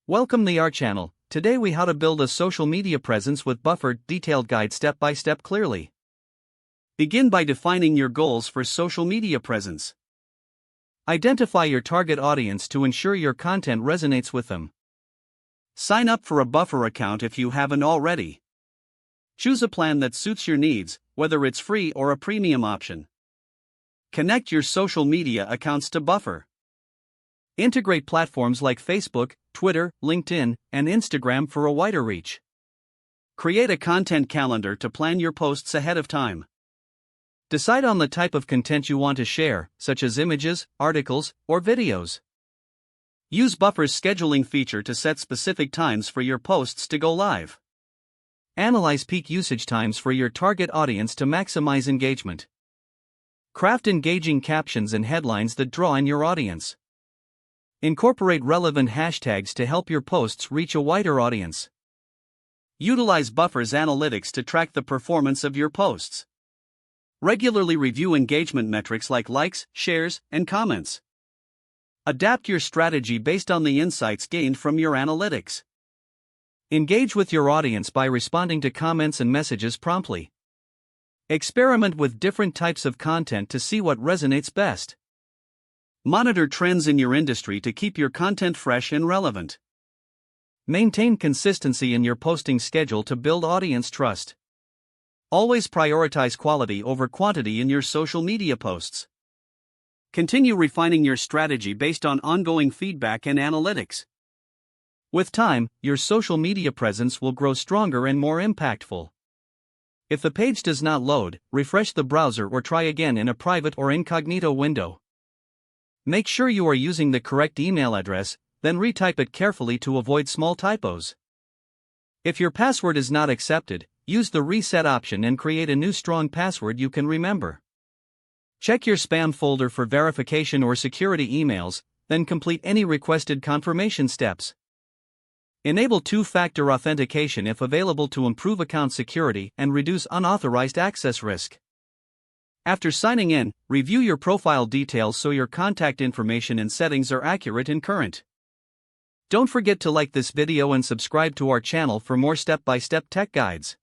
Welcome to our channel. Today we how to build a social media presence with Buffer detailed guide step by step clearly. Begin by defining your goals for social media presence. Identify your target audience to ensure your content resonates with them. Sign up for a Buffer account if you haven't already. Choose a plan that suits your needs, whether it's free or a premium option. Connect your social media accounts to Buffer. Integrate platforms like Facebook, Twitter, LinkedIn, and Instagram for a wider reach. Create a content calendar to plan your posts ahead of time. Decide on the type of content you want to share, such as images, articles, or videos. Use Buffer's scheduling feature to set specific times for your posts to go live. Analyze peak usage times for your target audience to maximize engagement. Craft engaging captions and headlines that draw in your audience. Incorporate relevant hashtags to help your posts reach a wider audience. Utilize Buffer's analytics to track the performance of your posts. Regularly review engagement metrics like likes, shares, and comments. Adapt your strategy based on the insights gained from your analytics. Engage with your audience by responding to comments and messages promptly. Experiment with different types of content to see what resonates best. Monitor trends in your industry to keep your content fresh and relevant. Maintain consistency in your posting schedule to build audience trust. Always prioritize quality over quantity in your social media posts. Continue refining your strategy based on ongoing feedback and analytics. With time, your social media presence will grow stronger and more impactful. If the page does not load, refresh the browser or try again in a private or incognito window. Make sure you are using the correct email address, then retype it carefully to avoid small typos. If your password is not accepted, use the reset option and create a new strong password you can remember. Check your spam folder for verification or security emails, then complete any requested confirmation steps. Enable two-factor authentication if available to improve account security and reduce unauthorized access risk. After signing in, review your profile details so your contact information and settings are accurate and current. Don't forget to like this video and subscribe to our channel for more step-by-step tech guides.